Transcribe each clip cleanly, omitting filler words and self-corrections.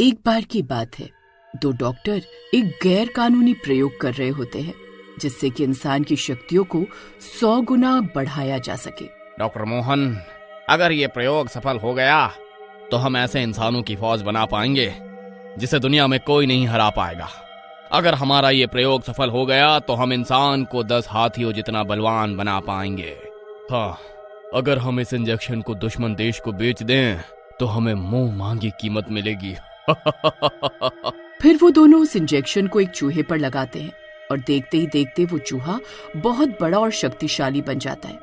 एक बार की बात है, दो डॉक्टर एक गैर कानूनी प्रयोग कर रहे होते हैं जिससे कि इंसान की शक्तियों को 100 गुना बढ़ाया जा सके। डॉक्टर मोहन, अगर ये प्रयोग सफल हो गया तो हम ऐसे इंसानों की फौज बना पाएंगे जिसे दुनिया में कोई नहीं हरा पाएगा। अगर हमारा ये प्रयोग सफल हो गया तो हम इंसान को 10 हाथियों जितना बलवान बना पाएंगे। हाँ, अगर हम इस इंजेक्शन को दुश्मन देश को बेच दें तो हमें मुंह मांगी कीमत मिलेगी। फिर वो दोनों उस इंजेक्शन को एक चूहे पर लगाते हैं और देखते ही देखते वो चूहा बहुत बड़ा और शक्तिशाली बन जाता है।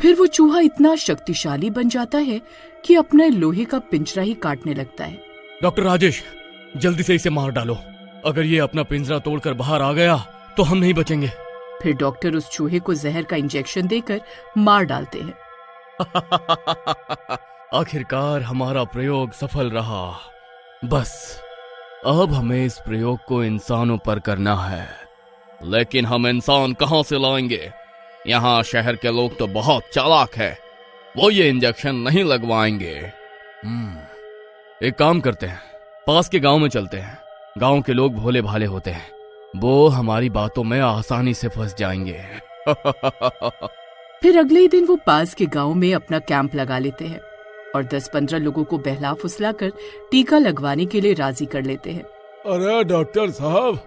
फिर वो चूहा इतना शक्तिशाली बन जाता है कि अपना लोहे का पिंजरा ही काटने लगता है। डॉक्टर राजेश, जल्दी से इसे मार डालो। अगर ये अपना पिंजरा तोड़कर बाहर आ गया तो हम नहीं बचेंगे। फिर डॉक्टर उस चूहे को जहर का इंजेक्शन देकर मार डालते हैं। आखिरकार हमारा प्रयोग सफल रहा। बस अब हमें इस प्रयोग को इंसानों पर करना है, लेकिन हम इंसान कहां से लाएंगे? यहाँ शहर के लोग तो बहुत चालाक है, वो ये इंजेक्शन नहीं लगवाएंगे। एक काम करते हैं, पास के गांव में चलते हैं। गांव के लोग भोले भाले होते हैं, वो हमारी बातों में आसानी से फंस जाएंगे। फिर अगले ही दिन वो पास के गांव में अपना कैंप लगा लेते हैं और 10-15 लोगों को बहला फुसलाकर टीका लगवाने के लिए राजी कर लेते हैं। अरे डॉक्टर साहब,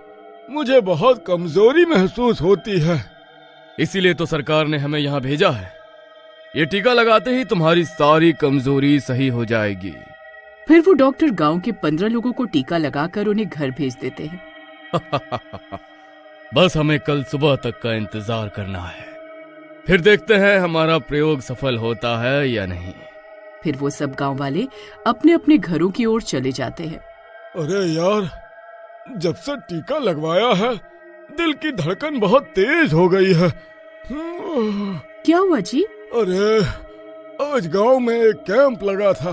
मुझे बहुत कमजोरी महसूस होती है। इसीलिए तो सरकार ने हमें यहाँ भेजा है। ये टीका लगाते ही तुम्हारी सारी कमजोरी सही हो जाएगी। फिर वो डॉक्टर गांव के 15 लोगों को टीका लगाकर उन्हें घर भेज देते हैं। बस हमें कल सुबह तक का इंतजार करना है, फिर देखते हैं हमारा प्रयोग सफल होता है या नहीं। फिर वो सब गांव वाले अपने अपने घरों की ओर चले जाते हैं। अरे यार, जब से टीका लगवाया है दिल की धड़कन बहुत तेज हो गई है। क्या हुआ जी? अरे आज गांव में एक कैंप लगा था,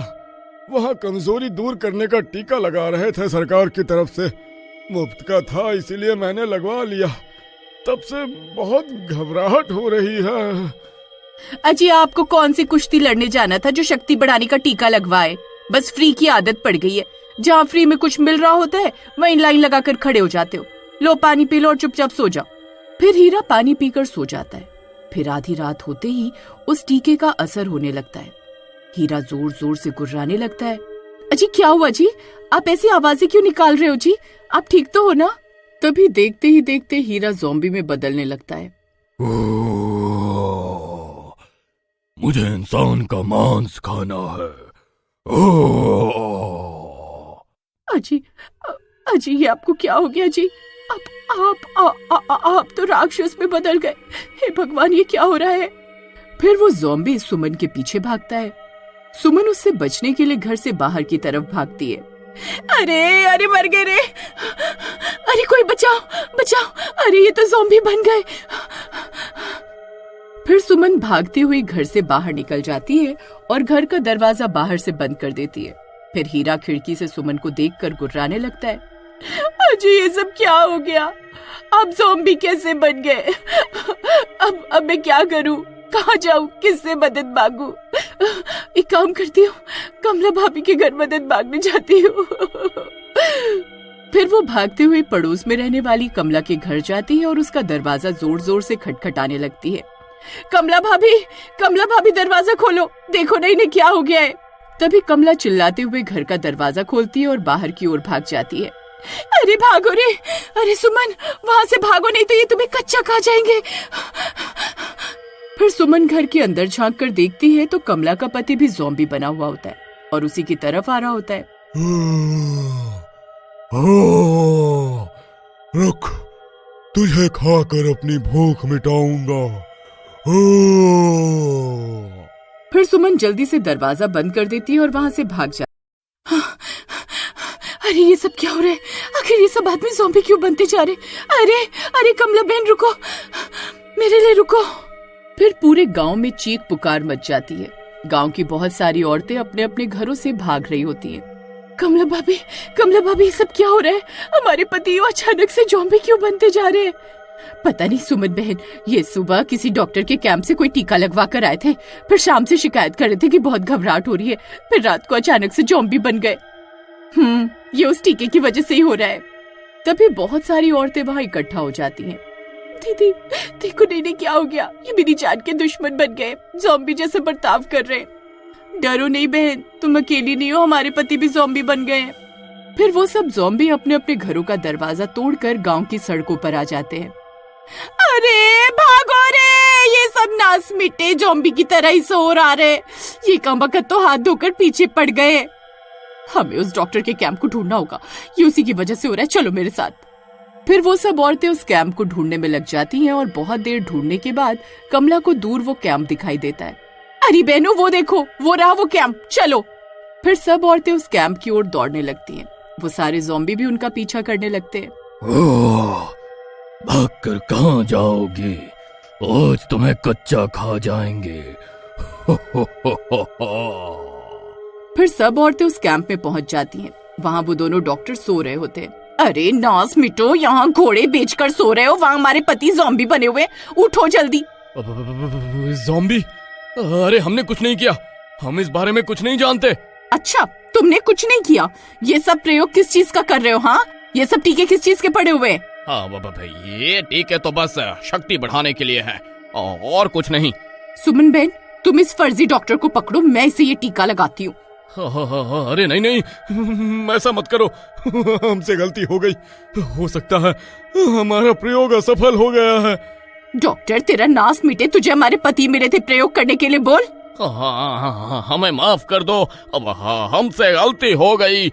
वहाँ कमजोरी दूर करने का टीका लगा रहे थे सरकार की तरफ से। मुफ्त का था इसीलिए मैंने लगवा लिया। तब से बहुत घबराहट हो रही है। अजी, आपको कौन सी कुश्ती लड़ने जाना था जो शक्ति बढ़ाने का टीका लगवाए? बस फ्री की आदत पड़ गई है। जहाँ फ्री में कुछ मिल रहा होता है वहीं लाइन लगाकर खड़े हो जाते हो। लो पानी पी लो और चुपचाप सो जाओ। फिर हीरा पानी पीकर सो जाता है। फिर आधी रात होते ही उस टीके का असर होने लगता है। हीरा जोर जोर से गुर्राने लगता है। अजी क्या हुआ जी? आप ऐसी आवाजें क्यों निकाल रहे हो जी? आप ठीक तो हो ना? तभी देखते ही देखते हीरा ज़ॉम्बी में बदलने लगता है। मुझे इंसान का मांस खाना है। अजी, अजी ये आपको क्या हो गया जी? आप तो राक्षस में बदल गए। हे भगवान, ये क्या हो रहा है? फिर वो ज़ॉम्बी सुमन के पीछे भागता है। सुमन उससे बचने के लिए घर से बाहर की तरफ भागती है। अरे मर गए रे! अरे कोई बचाओ बचाओ! अरे ये तो ज़ॉम्बी बन गए। फिर सुमन भागती हुई घर से बाहर निकल जाती है और घर का दरवाजा बाहर से बंद कर देती है। फिर हीरा खिड़की से सुमन को देखकर गुर्राने लगता है। अजी ये सब क्या हो गया? अब ज़ॉम्बी कैसे बन गए? अब मैं क्या करूं? कहाँ जाऊं? किससे मदद मांगू? एक काम करती हूँ, कमला भाभी के घर मदद मांगने जाती हूँ। फिर वो भागते हुए पड़ोस में रहने वाली कमला के घर जाती है और उसका दरवाजा जोर जोर से खटखटाने लगती है। कमला भाभी दरवाजा खोलो, देखो ना इन्हें क्या हो गया है। तभी कमला चिल्लाते हुए घर का दरवाजा खोलती है और बाहर की ओर भाग जाती है। अरे भागो रे! अरे सुमन, वहां से भागो नहीं तो ये तुम्हें कच्चा खा जाएंगे। फिर सुमन घर के अंदर झांक कर देखती है तो कमला का पति भी ज़ॉम्बी बना हुआ होता है और उसी की तरफ आ रहा होता है। रुक, तुझे खाकर अपनी भूख मिटाऊंगा। फिर सुमन जल्दी से दरवाजा बंद कर देती है और वहां से भाग जाती है। अरे ये सब क्या हो रहा है? आखिर ये सब आदमी ज़ॉम्बी क्यों बनते जा रहे? अरे कमला बहन रुको, मेरे लिए रुको। फिर पूरे गांव में चीख पुकार मच जाती है। गांव की बहुत सारी औरतें अपने अपने घरों से भाग रही होती हैं। कमला भाभी ये सब क्या हो रहा है? हमारे पति अचानक से ज़ॉम्बी क्यों बनते जा रहे हैं? पता नहीं सुमन बहन, ये सुबह किसी डॉक्टर के कैंप से कोई टीका लगवा कर आए थे, फिर शाम से शिकायत कर रहे थे कि बहुत घबराहट हो रही है, फिर रात को अचानक से ज़ॉम्बी बन गए। ये उस टीके की वजह से ही हो रहा है। तभी बहुत सारी औरतें वहां इकट्ठा हो जाती हैं। दीदी देखो नहीं क्या हो गया, ये मेरी जान के दुश्मन बन गए, ज़ॉम्बी जैसे बर्ताव कर रहे हैं। डरो नहीं बहन, तुम अकेली नहीं हो, हमारे पति भी ज़ॉम्बी बन गए हैं। फिर वो सब ज़ॉम्बी अपने अपने घरों का दरवाजा तोड़कर गांव की सड़कों पर आ जाते हैं। अरे भागो रे, ये सब नास मिटे ज़ॉम्बी की तरह ही सो रहा रहे। ये कमबख्त तो हाथ धोकर पीछे पड़ गए। हमें उस डॉक्टर के कैंप को ढूंढना होगा, ये उसी की वजह से हो रहा है, चलो मेरे साथ। फिर वो सब औरतें उस कैंप को ढूंढने में लग जाती हैं और बहुत देर ढूंढने के बाद कमला को दूर वो कैंप दिखाई देता है। अरे बहनों वो देखो, वो रहा वो कैंप, चलो। फिर सब औरतें उस कैंप की ओर दौड़ने लगती हैं। वो सारे ज़ॉम्बी भी उनका पीछा करने लगते हैं। भागकर कहाँ जाओगे, आज तुम्हें कच्चा खा जाएंगे। फिर सब औरतें उस कैंप में पहुंच जाती हैं। वहाँ वो दोनों डॉक्टर सो रहे होते हैं। अरे नास मिटो, यहाँ घोड़े बेचकर सो रहे हो, वहाँ हमारे पति ज़ॉम्बी बने हुए, उठो जल्दी। ज़ॉम्बी? अरे हमने कुछ नहीं किया, हम इस बारे में कुछ नहीं जानते। अच्छा तुमने कुछ नहीं किया, ये सब प्रयोग किस चीज का कर रहे हो? हाँ, ये सब टीके किस चीज के पड़े हुए? हाँ ये टीके तो बस शक्ति बढ़ाने के लिए है और कुछ नहीं। सुमन बहन, तुम इस फर्जी डॉक्टर को पकड़ो, मैं इसे ये टीका लगाती हूँ। अरे नहीं, ऐसा मत करो, हमसे गलती हो गई, हो सकता है हमारा प्रयोग असफल हो गया है। डॉक्टर तेरा नास मिटे, तुझे हमारे पति मिले थे प्रयोग करने के लिए, बोल। हमें माफ कर दो, अब हमसे गलती हो गई।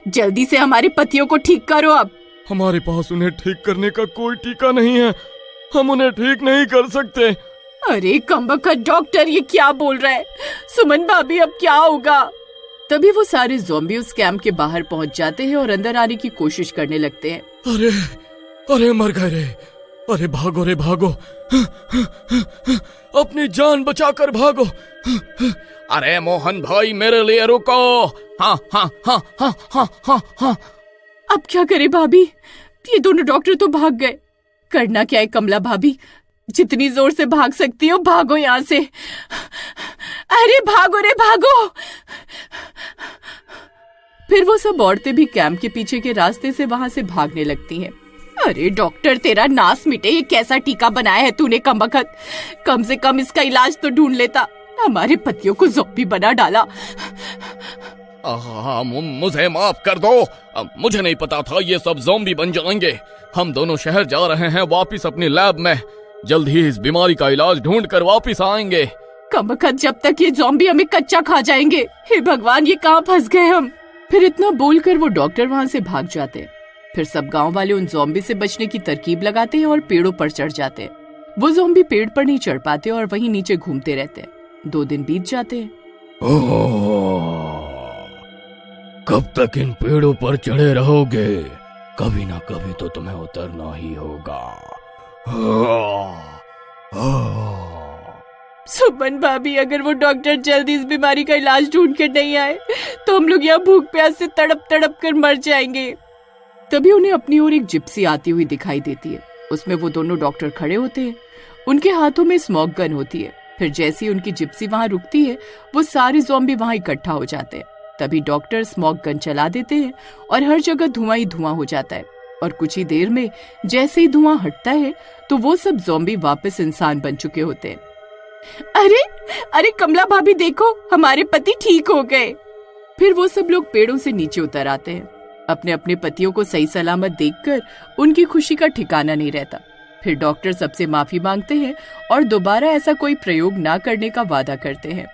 जल्दी से हमारे पतियों को ठीक करो। अब हमारे पास उन्हें ठीक करने का कोई टीका नहीं है, हम उन्हें ठीक नहीं कर सकते। अरे कमबख्त डॉक्टर, ये क्या बोल रहा है? सुमन भाभी अब क्या होगा? तभी वो सारे ज़ॉम्बी उस कैंप के बाहर पहुंच जाते हैं और अंदर आने की कोशिश करने लगते हैं। अरे मर गए रे, अरे भागो रे भागो, अपनी जान बचाकर भागो। अरे मोहन भाई मेरे लिए रुको। हाँ हाँ हाँ हाँ हाँ हाँ हाँ। अब क्या करे भाभी, ये दोनों डॉक्टर तो भाग गए, करना क्या है कमला भाभी? जितनी जोर से भाग सकती हो भागो यहाँ से। अरे भागो रे भागो। फिर वो सब औरतें भी कैंप के पीछे के रास्ते से वहां से भागने लगती हैं। अरे डॉक्टर तेरा नास मिटे, ये कैसा टीका बनाया है तूने कमबख्त? कम से कम इसका इलाज तो ढूंढ लेता, हमारे पतियों को ज़ॉम्बी बना डाला। मुझे माफ कर दो, मुझे नहीं पता था ये सब ज़ॉम्बी बन जाएंगे। हम दोनों शहर जा रहे हैं वापिस अपनी लैब में, जल्द ही इस बीमारी का इलाज ढूंढ कर वापिस आएंगे। कमबख्त जब तक ये ज़ॉम्बी हमें कच्चा खा जाएंगे। हे भगवान, ये कहाँ फंस गए हम? फिर इतना बोलकर वो डॉक्टर वहाँ से भाग जाते हैं। फिर सब गांव वाले उन ज़ॉम्बी से बचने की तरकीब लगाते हैं और पेड़ों पर चढ़ जाते हैं। वो ज़ॉम्बी पेड़ पर नहीं चढ़ पाते और वहीं नीचे घूमते रहते हैं। 2 दिन बीत जाते हैं। कब तक इन पेड़ों पर चढ़े रहोगे? कभी ना कभी तो तुम्हें उतरना ही होगा। सुमन भाभी, अगर वो डॉक्टर जल्दी इस बीमारी का इलाज ढूंढ कर नहीं आए तो हम लोग यहाँ भूख प्यास से तड़प तड़प कर मर जाएंगे। तभी उन्हें अपनी ओर एक जिप्सी आती हुई दिखाई देती है। उसमें वो दोनों डॉक्टर खड़े होते हैं, उनके हाथों में स्मोक गन होती है। फिर जैसे ही उनकी जिप्सी वहां रुकती है, वो सारे ज़ॉम्बी वहां इकट्ठा हो जाते हैं। तभी डॉक्टर स्मोक गन चला देते हैं और हर जगह धुआं ही धुआं हो जाता है। और कुछ ही देर में जैसे ही धुआं हटता है तो वो सब ज़ॉम्बी वापस इंसान बन चुके होते हैं। अरे अरे कमला भाभी देखो, हमारे पति ठीक हो गए। फिर वो सब लोग पेड़ों से नीचे उतर आते हैं। अपने अपने पतियों को सही सलामत देखकर उनकी खुशी का ठिकाना नहीं रहता। फिर डॉक्टर सबसे माफी मांगते हैं और दोबारा ऐसा कोई प्रयोग ना करने का वादा करते हैं।